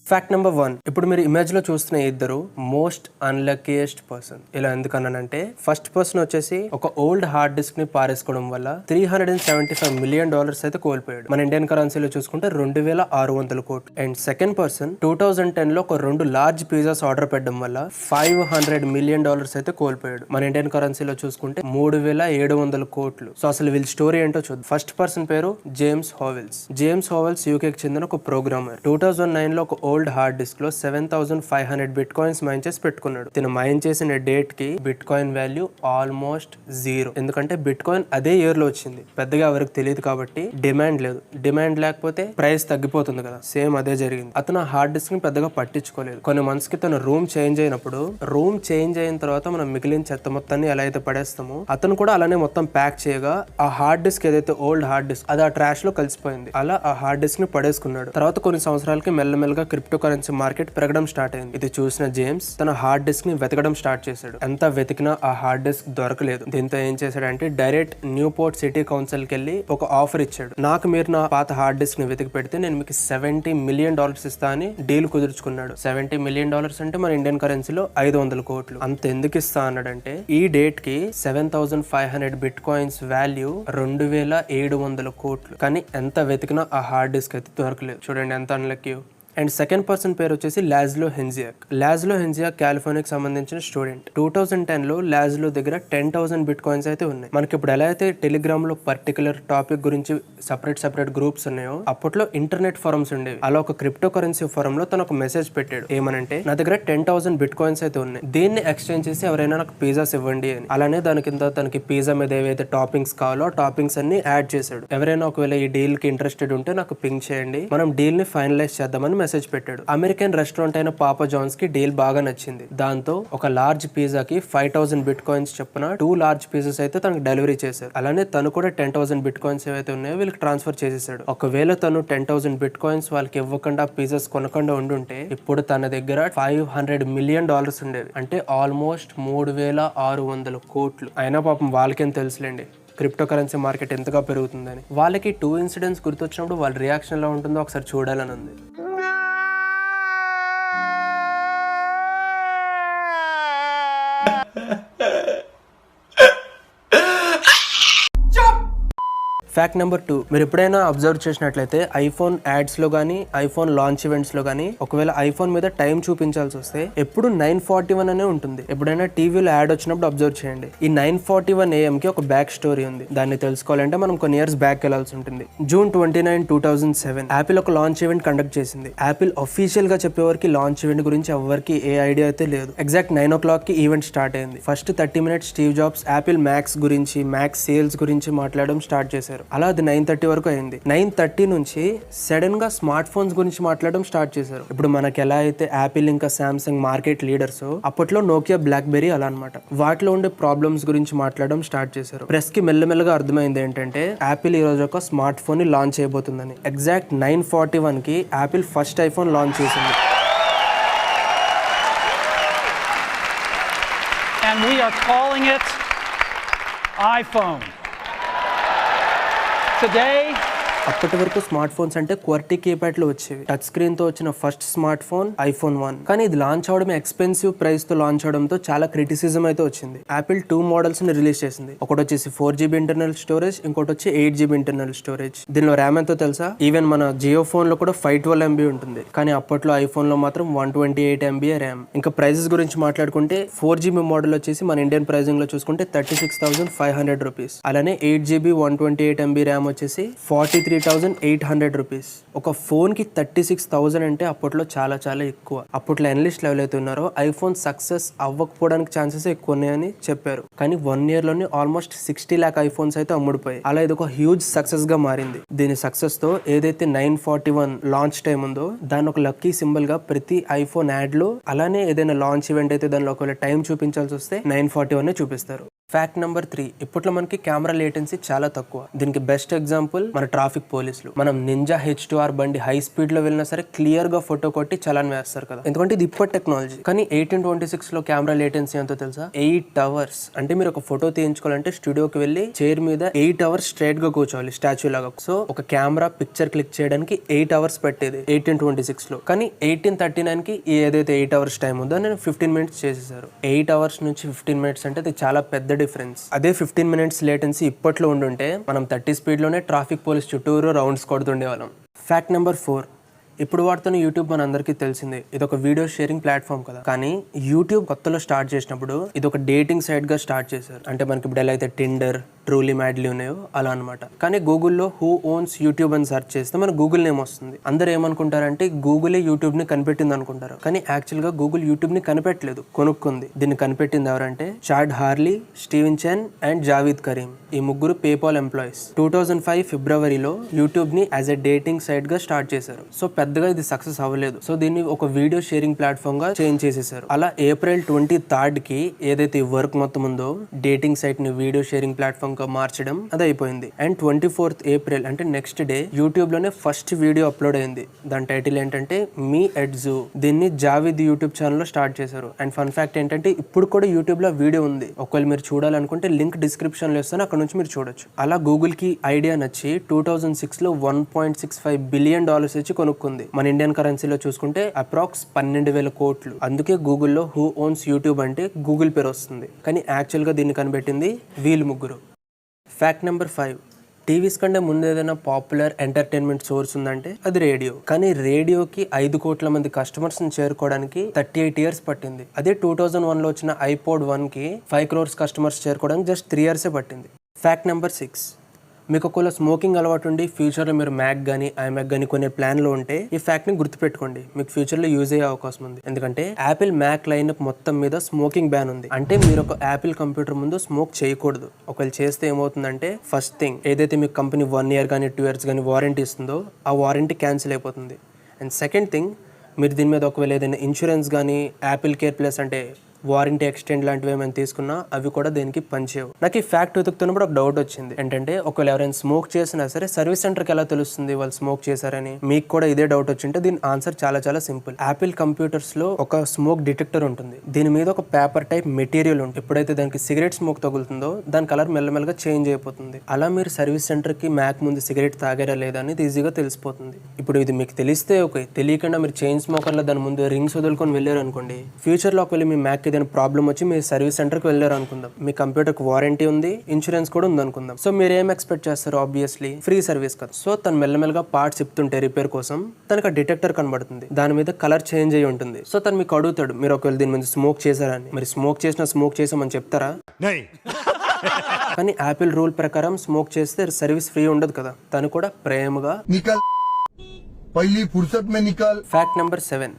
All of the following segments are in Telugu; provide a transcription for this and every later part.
Fact number 1. ఇప్పుడు మీరు ఇమేజ్ లో చూస్తున్న ఇద్దరు మోస్ట్ అన్లక్కీయెస్ట్ పర్సన్. ఇలా ఎందుకన్నానంటే ఫస్ట్ పర్సన్ వచ్చేసి ఒక ఓల్డ్ హార్డ్ డిస్క్ ని పారేసుకోవడం వల్ల $375 మిలియన్ అయితే కోల్పోయాడు. మన ఇండియన్ కరెన్సీలో చూసుకుంటే 2600 కోట్లు. అండ్ సెకండ్ పర్సన్ 2010 లో ఒక 2 లార్జ్ పిజ్జాస్ ఆర్డర్ పెట్టడం వల్ల $500 మిలియన్ అయితే కోల్పోయాడు. మన ఇండియన్ కరెన్సీలో చూసుకుంటే 3700 కోట్లు. సో అసలు వీళ్ళ స్టోరీ ఏంటో చూద్దాం. ఫస్ట్ పర్సన్ పేరు జేమ్స్ హోవెల్స్ యూకేకి చెందిన ఒక ప్రోగ్రామర్. 2009 లో ఒక ఓల్డ్ హార్డ్ డిస్క్ లో 7500 బిట్ కాయిన్స్ మైన్ చేసి పెట్టుకున్నాడు. తిను మైన్ చేసిన డేట్ కి బిట్ కాయిన్ వాల్యూ ఆల్మోస్ట్ 0. ఎందుకంటే బిట్ కాయిన్ అదే ఇయర్ లో వచ్చింది. పెద్దగా ఎవరికి తెలియదు కాబట్టి డిమాండ్ లేదు. డిమాండ్ లేకపోతే ప్రైస్ తగ్గిపోతుంది కదా, సేమ్ అదే జరిగింది. అతను హార్డ్ డిస్క్ ని పెద్దగా పట్టించుకోలేదు. కొన్ని మంత్స్ కి తన రూమ్ చేంజ్ అయిన తర్వాత మనం మిగిలిన చెత్త మొత్తాన్ని ఎలా అయితే పడేస్తామో అతను కూడా అలానే మొత్తం ప్యాక్ చేయగా ఆ హార్డ్ డిస్క్ ఏదైతే ఓల్డ్ హార్డ్ డిస్క్ అది ఆ ట్రాష్ లో కలిసిపోయింది. అలా ఆ హార్డ్ డిస్క్ ని పడేసుకున్నాడు. తర్వాత కొన్ని సంవత్సరాలకి మెల్లమెల్లగా క్రిప్టో కరెన్సీ మార్కెట్ పెరగడం స్టార్ట్ అయింది. ఇది చూసిన జేమ్స్ తన హార్డ్ డిస్క్ ని వెతకడం స్టార్ట్ చేశాడు. ఎంత వెతికినా ఆ హార్డ్ డిస్క్ దొరకలేదు. దీంతో ఏం చేశాడంటే డైరెక్ట్ న్యూపోర్ట్ సిటీ కౌన్సిల్ కి వెళ్ళి ఒక ఆఫర్ ఇచ్చాడు. నాకు మీరు నా పాత హార్డ్ డిస్క్ ని వెతికి పెడితే నేను మీకు $70 మిలియన్ ఇస్తా అని డీల్ కుదుర్చుకున్నాడు. $70 మిలియన్ అంటే మన ఇండియన్ కరెన్సీలో 500 కోట్లు. అంత ఎందుకు ఇస్తా అన్నాడంటే ఈ డేట్ కి 7500 బిట్ కాయిన్స్ వాల్యూ 2700 కోట్లు. కానీ ఎంత వెతికినా ఆ హార్డ్ డిస్క్ అయితే దొరకలేదు. చూడండి ఎంత అన్లక్కీ. అండ్ సెకండ్ పర్సన్ పేరు వచ్చేసి లాజ్లో హెన్జియాక్ కాలిఫోర్నియాకి సంబంధించిన స్టూడెంట్. 2010 లో లాజ్లో దగ్గర 10,000 బిట్ కాయిన్స్ అయితే ఉన్నాయి. మనకి ఇప్పుడు ఎలా అయితే టెలిగ్రామ్ లో పర్టికులర్ టాపిక్ గురించి సపరేట్ గ్రూప్స్ ఉన్నాయో అప్పట్లో ఇంటర్నెట్ ఫోరమ్స్ ఉండేవి. అలా ఒక క్రిప్టో కరెన్సీ ఫోరం లో తను ఒక మెసేజ్ పెట్టాడు. ఏమనంటే నా దగ్గర 10,000 బిట్ కాయిన్స్ అయితే ఉన్నాయి, దీన్ని ఎక్స్చేంజ్ చేసి ఎవరైనా నాకు పిజ్జాస్ ఇవ్వండి అని. అలానే దాని కింద తనకి పిజ్జా మీద ఏవైతే టాపింగ్స్ కావాలో ఆ టాపింగ్స్ అన్ని యాడ్ చేశాడు. ఎవరైనా ఒకవేళ ఈ డీల్ కి ఇంట్రెస్టెడ్ ఉంటే నాకు పింక్ చేయండి, మనం డీల్ ని ఫైనలైజ్ చేద్దామని మెసేజ్ పెట్టాడు. అమెరికన్ రెస్టారెంట్ అయిన పాపా జాన్స్ కి డీల్ బాగా నచ్చింది. దాంతో ఒక లార్జ్ పిజ్జా కి 5000 బిట్ కాయిన్స్ చొప్పున 2 లార్జ్ పిజ్జాస్ అయితే తనకు డెలివరీ చేశారు. అలానే తను కూడా 10,000 బిట్ కాయిన్స్ ఏవైతే ఉన్నాయో వీళ్ళకి ట్రాన్స్ఫర్ చేసేసాడు. ఒకవేళ తను 10,000 బిట్ కాయిన్స్ వాళ్ళకి ఇవ్వకుండా పిజ్జాస్ కొనకుండా ఉండుంటే ఇప్పుడు తన దగ్గర $500 మిలియన్ ఉండేవి. అంటే ఆల్మోస్ట్ 3600 కోట్లు. అయినా పాపం వాళ్ళకేం తెలుసులేండి క్రిప్టో కరెన్సీ మార్కెట్ ఎంతగా పెరుగుతుందని. వాళ్ళకి 2 ఇన్సిడెంట్స్ గుర్తొచ్చినప్పుడు వాళ్ళ రియాక్షన్ ఎలా ఉంటుందో ఒకసారి చూడాలని ఉంది. Fact number 2. మీరు ఎప్పుడైనా అబ్జర్వ్ చేసినట్లయితే ఐఫోన్ యాడ్స్ లో గానీ ఐఫోన్ లాంచ్ ఈవెంట్స్ లో గానీ ఒకవేళ ఐఫోన్ మీద టైం చూపించాల్సి వస్తే ఎప్పుడు 9:41 అనే ఉంటుంది. ఎప్పుడైనా టీవీలో యాడ్ వచ్చినప్పుడు అబ్జర్వ్ చేయండి. ఈ 9:41 AM కి ఒక బ్యాక్ స్టోరీ ఉంది. దాన్ని తెలుసుకోవాలంటే మనం కొన్ని ఇయర్స్ బ్యాక్ వెళ్ళాల్సి ఉంటుంది. June 29, 2007 యాపిల్ ఒక లాంచ్ ఈవెంట్ కండక్ట్ చేసింది. యాపిల్ అఫీషియల్ గా చెప్పేవారికి లాంచ్ ఈవెంట్ గురించి ఎవరికి ఏ ఐడియా అయితే లేదు. ఎగ్జాక్ట్ 9 o'clock కి ఈవెంట్ స్టార్ట్ అయింది. First 30 minutes Steve jobs Apple max గురించి మ్యాక్స్ సేల్స్ గురించి మాట్లాడడం స్టార్ట్ చేశారు. అలా అది 9:30 వరకు అయింది. 9:30 నుంచి సడన్ గా స్మార్ట్ ఫోన్స్ గురించి మాట్లాడడం స్టార్ట్ చేశారు. ఇప్పుడు మనకి ఎలా అయితే యాపిల్ ఇంకా సామ్సంగ్ మార్కెట్ లీడర్స్, అప్పట్లో నోకియా బ్లాక్బెర్రీ అలా అనమాట. వాటిలో ఉండే ప్రాబ్లమ్స్ గురించి మాట్లాడడం స్టార్ట్ చేశారు. ప్రెస్ కి మెల్లమెల్లగా అర్థమైంది ఏంటంటే యాపిల్ ఈ రోజు ఒక స్మార్ట్ ఫోన్ ని లాంచ్ చేయబోతుందని. ఎగ్జాక్ట్ 9:41 కి యాపిల్ ఫస్ట్ ఐఫోన్ లాంచ్ చేసింది. And we are calling it iPhone. Today అప్పటి వరకు స్మార్ట్ ఫోన్స్ అంటే QWERTY కీప్యాడ్ లో వచ్చేవి. టచ్ స్క్రీన్ తో వచ్చిన ఫస్ట్ స్మార్ట్ ఫోన్ iPhone 1. కానీ ఇది లాంచ్ అవడం ఎక్స్పెన్సివ్ ప్రైస్ తో లాంచ్ అవడంతో చాలా క్రిటిసిజం అయితే వచ్చింది. యాపిల్ 2 మోడల్స్ ని రిలీజ్ చేసింది. ఒకటి వచ్చేసి 4GB ఇంటర్నల్ స్టోరేజ్, ఇంకోటి వచ్చి 8GB ఇంటర్నల్ స్టోరేజ్. దీనిలో ర్యామ్ ఎంతో తెలుసా? ఈవెన్ మన జియో ఫోన్ లో కూడా 512MB ఉంటుంది. కానీ అప్పట్లో ఐఫోన్ లో మాత్రం 128MB ర్యామ్. ఇంకా ప్రైజెస్ గురించి మాట్లాడుకుంటే 4GB మోడల్ వచ్చేసి మన ఇండియన్ ప్రైజింగ్ లో చూసుకుంటే 36,500 రూపీస్. అలానే 8GB 128MB ర్యామ్ వచ్చేసి 43,800 రూపీస్. ఒక ఫోన్ కి 36,000 అంటే అప్పట్లో చాలా చాలా ఎక్కువ. అప్పట్లో ఎనలిస్ట్ లెవెల్ అయితే ఉన్నారో ఐఫోన్ సక్సెస్ అవ్వకపోవడానికి ఛాన్సెస్ ఎక్కువ ఉన్నాయని చెప్పారు. కానీ 1 year లోనే ఆల్మోస్ట్ 60 lakh ఐఫోన్స్ అయితే అమ్ముడుపోయాయి. అలా ఇది ఒక హ్యూజ్ సక్సెస్ గా మారింది. దీని సక్సెస్ తో ఏదైతే 9:41 లాంచ్ టైం ఉందో దాన్ని ఒక లక్కీ సింబల్ గా ప్రతి ఐఫోన్ యాడ్ లో, అలానే ఏదైనా లాంచ్ ఈవెంట్ అయితే దానిలో ఒకవేళ టైం చూపించాల్సి వస్తే 9:41 చూపిస్తారు. ఫ్యాక్ట్ నెంబర్ 3, ఇప్పట్లో మనకి కెమెరా లేటెన్సీ చాలా తక్కువ. దీనికి బెస్ట్ ఎగ్జాంపుల్ మన ట్రాఫిక్ పోలీసులు. మనం నింజా H2R బండి హై స్పీడ్ లో వెళ్ళినా సరే క్లియర్ గా ఫోటో కొట్టి చలాన్ వేస్తారు కదా, ఎందుకంటే ఇది ఇప్పటి టెక్నాలజీ. కానీ 1826 లో కెమెరా లేటెన్సీ ఎంతో తెలుసా? 8 అవర్స్. అంటే మీరు ఒక ఫోటో తీయించుకోవాలంటే స్టూడియోకి వెళ్ళి చైర్ మీద 8 అవర్స్ స్ట్రైట్ గా కూర్చోవాలి స్టాచ్యూ లాగా. సో ఒక కెమెరా పిక్చర్ క్లిక్ చేయడానికి 8 అవర్స్ పట్టేది 1826 లో. కానీ 1839 కి ఏదైతే 8 అవర్స్ టైం ఉందో నేను 15 మినిట్స్ చేసేసారు. 8 అవర్స్ నుంచి 15 మినిట్స్ అంటే అది చాలా పెద్ద డిఫరెన్స్. అదే 15 మినిట్స్ లేటెన్సీ ఇప్పట్లో ఉండుంటే మనం 30 స్పీడ్ లోనే ట్రాఫిక్ పోలీస్ చుట్టూరు రౌండ్స్ కొడుతుండేవాళ్ళం. ఫ్యాక్ట్ నెంబర్ 4, ఇప్పుడు వాడుతున్న యూట్యూబ్ మన అందరికీ తెలిసిందే, ఇది ఒక వీడియో షేరింగ్ ప్లాట్ఫామ్ కదా. కానీ యూట్యూబ్ కొత్తలో స్టార్ట్ చేసినప్పుడు ఇది ఒక డేటింగ్ సైట్ గా స్టార్ట్ చేశారు. అంటే మనకి ఇప్పుడు ఎలా అయితే టిండర్, ట్రూలీ, మ్యాడ్లీ ఉన్నాయో అలా అనమాట. కానీ గూగుల్లో హూ ఓన్స్ యూట్యూబ్ అని సెర్చ్ చేస్తే మన గూగుల్ నేమ్ వస్తుంది. అందరూ ఏమనుకుంటారంటే గూగులే యూట్యూబ్ ని కనిపెట్టింది అనుకుంటారు. కానీ యాక్చువల్ గా గూగుల్ యూట్యూబ్ ని కనిపెట్టలేదు, కొనుక్కుంది. దీన్ని కనిపెట్టింది ఎవరంటే Chad Hurley, Steven Chen and Jawed Karim. ఈ ముగ్గురు పేపాల్ ఎంప్లాయీస్. 2005 ఫిబ్రవరిలో యూట్యూబ్ ని యాజ్ ఎ డేటింగ్ సైట్ గా స్టార్ట్ చేశారు. సో పెద్దగా ఇది సక్సెస్ అవ్వలేదు. సో దీన్ని ఒక వీడియో షేరింగ్ ప్లాట్ఫామ్ గా చేంజ్ చేసేసారు. అలా ఏప్రిల్ 23rd కి ఏదైతే వర్క్ మొత్తం ఉందో డేటింగ్ సైట్ ని వీడియో షేరింగ్ ప్లాట్ఫామ్ గా మార్చడం అది అయిపోయింది. అండ్ 24th ఏప్రిల్ అంటే నెక్స్ట్ డే యూట్యూబ్ లోనే ఫస్ట్ వీడియో అప్లోడ్ అయింది. దాని టైటిల్ ఏంటంటే మీ ఎట్ జూ. దీన్ని జావీద్ యూట్యూబ్ ఛానల్ లో స్టార్ట్ చేశారు. అండ్ ఫన్ ఫ్యాక్ట్ ఏంటంటే ఇప్పుడు కూడా యూట్యూబ్ లో వీడియో ఉంది. ఒకవేళ మీరు చూడాలనుకుంటే లింక్ డిస్క్రిప్షన్ లో ఇస్తాను, అక్కడ నుంచి మీరు చూడొచ్చు. అలా గూగుల్ కి ఐడియా నచ్చి 2006 లో $1.65 బిలియన్ ఇచ్చి కొనుక్కుంది. మన ఇండియన్ కరెన్సీలో చూసుకుంటే అప్రాక్స్ 12,000 కోట్లు. అందుకే గూగుల్లో హూ ఓన్స్ యూట్యూబ్ అంటే గూగుల్ పేరు వస్తుంది. కానీ యాక్చువల్ గా దీన్ని కనిపెట్టింది వీళ్ళు ముగ్గురు. ఫ్యాక్ట్ నెంబర్ 5, టీవీస్ కంటే ముందు ఏదైనా పాపులర్ ఎంటర్టైన్మెంట్ సోర్స్ ఉందంటే అది రేడియో. కానీ రేడియోకి 5 కోట్ల మంది కస్టమర్స్ ని చేరుకోవడానికి 38 ఇయర్స్ పట్టింది. అదే 2001 లో వచ్చిన iPod 1 కి 5 crores కస్టమర్స్ చేరుకోవడానికి జస్ట్ 3 years పట్టింది. ఫ్యాక్ట్ నెంబర్ 6, మీకు ఒకవేళ స్మోకింగ్ అలవాటు ఉండి ఫ్యూచర్లో మీరు మ్యాక్ కానీ ఐమ్యాక్ కానీ కొనే ప్లాన్లో ఉంటే ఈ ఫ్యాక్ట్ని గుర్తుపెట్టుకోండి, మీకు ఫ్యూచర్లో యూజ్ అయ్యే అవకాశం ఉంది. ఎందుకంటే యాపిల్ మ్యాక్ లైనప్ మొత్తం మీద స్మోకింగ్ బ్యాన్ ఉంది. అంటే మీరు ఒక యాపిల్ కంప్యూటర్ ముందు స్మోక్ చేయకూడదు. ఒకవేళ చేస్తే ఏమవుతుందంటే ఫస్ట్ థింగ్ ఏదైతే మీకు కంపెనీ 1 year కానీ 2 years కానీ వారంటీ ఇస్తుందో ఆ వారంటీ క్యాన్సిల్ అయిపోతుంది. అండ్ సెకండ్ థింగ్, మీరు దీని మీద ఒకవేళ ఏదైనా ఇన్సూరెన్స్ కానీ యాపిల్ కేర్ ప్లస్ అంటే వారంటీ ఎక్స్టెండ్ లాంటివి ఏమైనా తీసుకున్నా అవి కూడా దేనికి పనిచేయవు. నాకు ఈ ఫ్యాక్ట్ వెతుకుతున్నప్పుడు ఒక డౌట్ వచ్చింది. ఏంటంటే ఒకవేళ ఎవరైనా స్మోక్ చేసినా సరే సర్వీస్ సెంటర్కి ఎలా తెలుస్తుంది వాళ్ళు స్మోక్ చేశారని? మీకు కూడా ఇదే డౌట్ వచ్చింటే దీని ఆన్సర్ చాలా చాలా సింపుల్. యాపిల్ కంప్యూటర్స్ లో ఒక స్మోక్ డిటెక్టర్ ఉంటుంది. దీని మీద ఒక పేపర్ టైప్ మెటీరియల్ ఉంటుంది. ఎప్పుడైతే దానికి సిగరెట్ స్మోక్ తగులుతుందో దాని కలర్ మెల్లమెల్లగా చేంజ్ అయిపోతుంది. అలా మీరు సర్వీస్ సెంటర్ కి మ్యాక్ ముందు సిగరెట్ తాగారా లేదా అనేది ఈజీగా తెలిసిపోతుంది. ఇప్పుడు ఇది మీకు తెలిస్తే ఓకే, తెలియకుండా మీరు చైన్ స్మోకర్లో దాని ముందు రింగ్స్ వదులుకొని వెళ్ళారు అనుకోండి, ఫ్యూచర్ లో ఒకవేళ మీ మ్యాక్ ఏదైనా ప్రాబ్లం వచ్చి మీ సర్వీస్ సెంటర్కి వెళ్ళారు అనుకుందాం, మీ కంప్యూటర్కి వారంటీ ఉంది, ఇన్సూరెన్స్ కూడా ఉంది అనుకుందాం. సో మీరు ఏం ఎక్స్పెక్ట్ చేస్తారు? ఆబ్వియస్లీ ఫ్రీ సర్వీస్ కదా. సో తను మెల్లమెల్లగా పార్ట్స్ చెప్తుంటే రిపేర్ కోసం తనకు ఆ డిటెక్టర్ కనబడుతుంది, దాని మీద కలర్ చేంజ్ అయ్యి ఉంటుంది. సో తను మీకు అడుగుతాడు మీరు ఒకవేళ దీని మీద స్మోక్ చేశారని. మరి స్మోక్ చేసామని చెప్తారా? కానీ యాపిల్ రూల్ ప్రకారం స్మోక్ చేస్తే సర్వీస్ ఫ్రీ ఉండదు కదా. తను కూడా ప్రేమగా ఫ్యాక్ట్ నెంబర్ 7,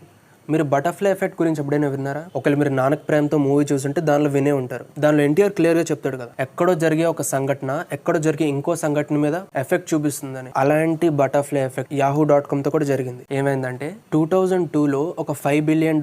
మీరు బటర్ఫ్లై ఎఫెక్ట్ గురించి ఎప్పుడైనా విన్నారా? ఒకవేళ మీరు నానక్ ప్రేమతో మూవీ చూస్తుంటే దానిలో వినే ఉంటారు. దానిలో ఎన్టీఆర్ క్లియర్ గా చెప్తాడు కదా, ఎక్కడో జరిగే ఒక సంఘటన ఎక్కడో జరిగే ఇంకో సంఘటన మీద ఎఫెక్ట్ చూపిస్తుందని. అలాంటి బటర్ఫ్లై ఎఫెక్ట్ yahoo.com తో కూడా జరిగింది. ఏమైందంటే 2002లో ఒక $5 బిలియన్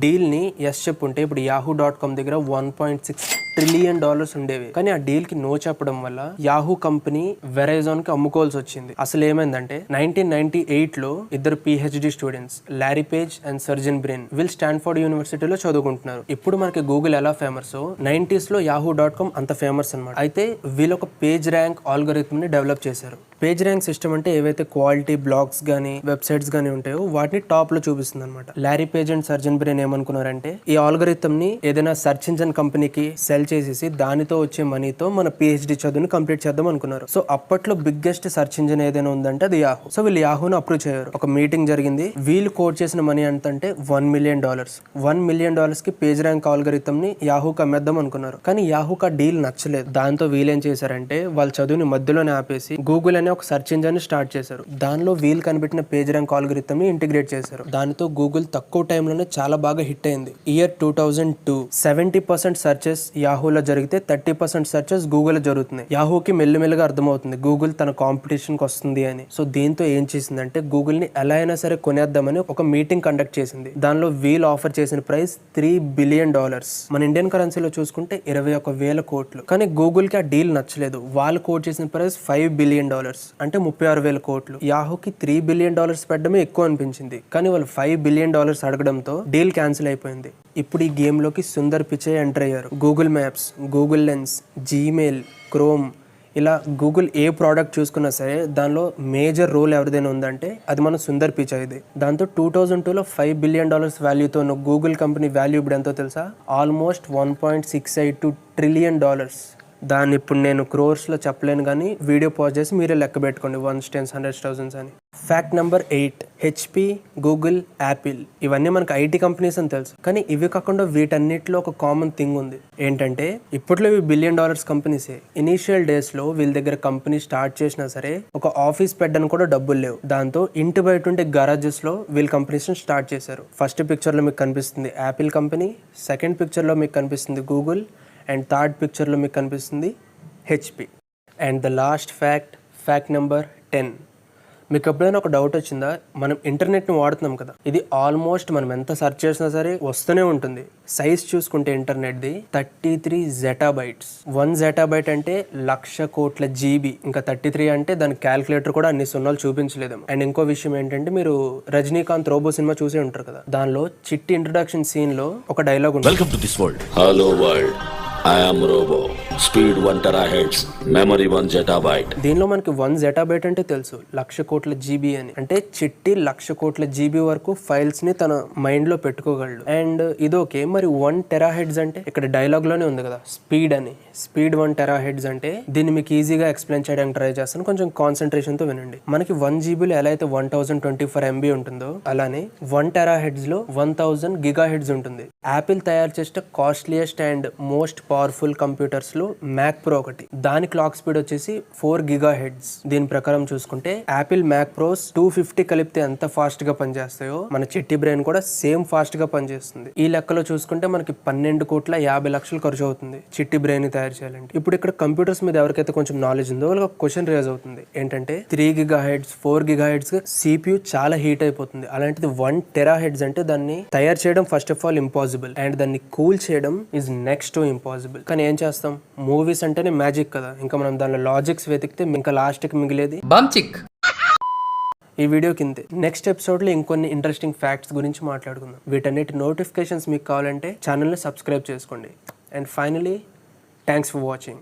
డీల్ ని ఎస్ చెప్పుంటే ఇప్పుడు yahoo.com దగ్గర $1.6 ట్రిలియన్ ఉండేవి. కానీ ఆ డీల్ కి నో చెప్పడం వల్ల యాహూ కంపెనీ వెరైజాన్ కి అమ్ముకోవాల్సి వచ్చింది. అసలు ఏమైందంటే 1998లో ఇద్దరు PhD students Larry Page and surgeon brain వీళ్ళు స్టాన్ఫోర్డ్ యూనివర్సిటీలో చదువుకుంటున్నారు. ఇప్పుడు మనకి గూగుల్ ఎలా ఫేమస్ 90s లో yahoo.com అంత ఫేమస్ అన్నమాట. అయితే వీళ్ళు ఒక పేజ్ ర్యాంక్ ఆల్గోరిథం ని డెవలప్ చేశారు. పేజ్ ర్యాంక్ సిస్టమ్ అంటే ఏవైతే క్వాలిటీ బ్లాగ్స్ గానీ వెబ్సైట్స్ గానీ ఉంటాయో వాటిని టాప్ లో చూపిస్తుంది అనమాట. Larry Page and surgeon brain ఏమనుకున్నారంటే ఈ ఆల్గోరిథం ని ఏదైనా సెర్చ్ ఇంజిన్ కంపెనీకి సెల్ చేసేసి దానితో వచ్చే మనీతో మన PhD చదువుని కంప్లీట్ చేద్దాం అనుకున్నారు. సో అప్పట్లో బిగ్గెస్ట్ సెర్చ్ ఇంజిన్ ఏదైనా ఉందంటే అది యాహూ. సో వీళ్ళు యాహూను అప్రూవ్ చేయరు. ఒక మీటింగ్ జరిగింది. వీళ్ళు కోట్ చేసిన మనీ అంటే $1 మిలియన్. $1 మిలియన్ కి పేజ్ ర్యాంక్ ఆల్గోరిథం ని యాహూకి అమ్మేద్దాం అనుకున్నారు. కానీ యాహూకి ఆ డీల్ నచ్చలేదు. దాంతో వీళ్ళేం చేశారంటే వాళ్ళ చదువుని మధ్యలోనే ఆపేసి గూగుల్ అనే అనే ఒక సెర్చ్ ఇంజిన్ స్టార్ట్ చేశారు. దానిలో వీళ్ళు కనిపెట్టిన పేజ్ ర్యాంక్ ఆల్గోరిథం ని ఇంటిగ్రేట్ చేశారు. దానితో గూగుల్ తక్కువ టైంలోనే చాలా బాగా హిట్ అయింది. ఇయర్ 2002 70% సెర్చెస్ యాహూలో జరిగితే 30% సెర్చెస్ గూగుల్ జరుగుతున్నాయి. యాహూకి మెల్లిమెల్లిగా అర్థమవుతుంది గూగుల్ తన కాంపిటీషన్ కి వస్తుంది అని. సో దీంతో ఏం చేసిందంటే గూగుల్ ని ఎలా అయినా సరే కొనేద్దామని ఒక మీటింగ్ కండక్ట్ చేసింది. దానిలో వీళ్ళు ఆఫర్ చేసిన ప్రైస్ $3 బిలియన్. మన ఇండియన్ కరెన్సీలో చూసుకుంటే 21,000 కోట్లు. కానీ గూగుల్ కి ఆ డీల్ నచ్చలేదు. వాళ్ళు కోట్ చేసిన ప్రైస్ $5 బిలియన్, అంటే 36,000 కోట్లు. యాహూకి $3 బిలియన్ పెట్టడమే ఎక్కువ అనిపించింది. కానీ వాళ్ళు $5 బిలియన్ అడగడంతో డీల్ క్యాన్సిల్ అయిపోయింది. ఇప్పుడు ఈ గేమ్ లోకి సుందర్ పిచై ఎంటర్ అయ్యారు. Google maps, Google lens, Gmail, chrome, ఇలా గూగుల్ ఏ ప్రోడక్ట్ చూసుకున్నా సరే దానిలో మేజర్ రోల్ ఎవరిదైనా ఉందంటే అది మన సుందర్ పిచాయ్ది. దాంతో 2002లో $5 బిలియన్ వాల్యూతో ఉన్న గూగుల్ కంపెనీ వాల్యూ ఇప్పుడు ఎంతో తెలుసా? Almost $1.682 trillion. దాన్ని ఇప్పుడు నేను క్రోర్స్లో చెప్పలేను, కానీ వీడియో పాజ్ చేసి మీరే లెక్క పెట్టుకోండి, 1s, 10s, 100s, 1000s అని. Fact number 8, HP, Google, Apple ఇవన్నీ మనకు ఐటీ కంపెనీస్ అని తెలుసు. కానీ ఇవి కాకుండా వీటన్నిటిలో ఒక కామన్ థింగ్ ఉంది. ఏంటంటే ఇప్పట్లో ఇవి $1 బిలియన్ కంపెనీసే. ఇనీషియల్ డేస్ లో వీళ్ళ దగ్గర కంపెనీ స్టార్ట్ చేసినా సరే ఒక ఆఫీస్ పెట్టడానికి కూడా డబ్బులు లేవు. దాంతో ఇంటి బయట ఉండే గరాజెస్ లో వీళ్ళ కంపెనీస్ స్టార్ట్ చేశారు. ఫస్ట్ పిక్చర్ లో మీకు కనిపిస్తుంది యాపిల్ కంపెనీ, సెకండ్ పిక్చర్ లో మీకు కనిపిస్తుంది గూగుల్, అండ్ థర్డ్ పిక్చర్లో మీకు కనిపిస్తుంది HP. And the last fact number 10. మీకు ఎప్పుడైనా ఒక డౌట్ వచ్చిందా? మనం ఇంటర్నెట్ని వాడుతున్నాం కదా, ఇది ఆల్మోస్ట్ మనం ఎంత సెర్చ్ చేసినా సరే వస్తూనే ఉంటుంది. సైజ్ చూసుకుంటే ఇంటర్నెట్ది 33 zettabytes. 1 zettabyte అంటే 1,00,000 కోట్ల జీబీ. ఇంకా 33 అంటే దాని క్యాల్కులేటర్ కూడా అన్ని సున్నాలు చూపించలేదేమో. అండ్ ఇంకో విషయం ఏంటంటే మీరు రజనీకాంత్ రోబో సినిమా చూసే ఉంటారు కదా, దానిలో చిట్టి ఇంట్రొడక్షన్ సీన్ లో ఒక డైలాగ్ ఉంటుంది. Welcome to this world. Hello world, I am Robo. Speed 1 terahertz, memory 1 zettabyte. దీనిలో మనకి 1 zettabyte అంటే తెలుసు, 1,00,000 కోట్ల జీబీ అని. అంటే చిట్టి 1,00,000 కోట్ల జీబీ వరకు ఫైల్స్ ని తన మైండ్ లో పెట్టుకోగలడు. అండ్ ఇదోకే, మరి 1 terahertz అంటే ఇక్కడ డైలాగ్ లోనే ఉంది కదా స్పీడ్ అని. స్పీడ్ 1 terahertz అంటే దీన్ని మీకు ఈజీగా ఎక్స్ప్లెయిన్ చేయడానికి ట్రై చేస్తాను, కొంచెం కాన్సన్ట్రేషన్ తో వినండి. మనకి 1 జీబీలో ఎలా అయితే 1024 MB ఉంటుందో అలానే 1 terahertz లో 1000 GHz ఉంటుంది. యాపిల్ తయారు చేసిన costliest and most powerful computers లో మ్యాక్ ప్రో ఒకటి. దాని క్లాక్ స్పీడ్ వచ్చేసి 4 GHz. దీని ప్రకారం చూసుకుంటే యాపిల్ మ్యాక్ ప్రోస్ 250 కలిపితే ఎంత ఫాస్ట్ గా పనిచేస్తాయో మన చిట్టి బ్రెయిన్ కూడా సేమ్ ఫాస్ట్ గా పనిచేస్తుంది. ఈ లెక్కలో చూసుకుంటే మనకి 12,50,00,000 ఖర్చు అవుతుంది చిట్టి బ్రెయిన్ ని తయారు చేయాలంటే. ఇప్పుడు ఇక్కడ కంప్యూటర్స్ మీద ఎవరికైతే కొంచెం నాలెడ్జ్ ఉందో వాళ్ళకి క్వశ్చన్ రేజ్ అవుతుంది. ఏంటంటే 3 GHz, 4 GHz CPU చాలా హీట్ అయిపోతుంది. అలాంటిది 1 terahertz అంటే దాన్ని తయారు చేయడం first of all impossible, and దాన్ని కూల్ చేయడం ఇస్ నెక్స్ట్ టు ఇంపాసిబుల్. కానీ ఏం చేస్తాం, మూవీస్ అంటేనే మ్యాజిక్ కదా, ఇంకా మనం దానిలో లాజిక్స్ వెతికితే ఇంకా లాస్ట్కి మిగిలేది బంచిక్. ఈ వీడియో కింద నెక్స్ట్ ఎపిసోడ్లో ఇంకొన్ని ఇంట్రెస్టింగ్ ఫ్యాక్ట్స్ గురించి మాట్లాడుకుందాం. వీటన్నిటి నోటిఫికేషన్స్ మీకు కావాలంటే ఛానల్ని సబ్స్క్రైబ్ చేసుకోండి. And finally thanks for watching.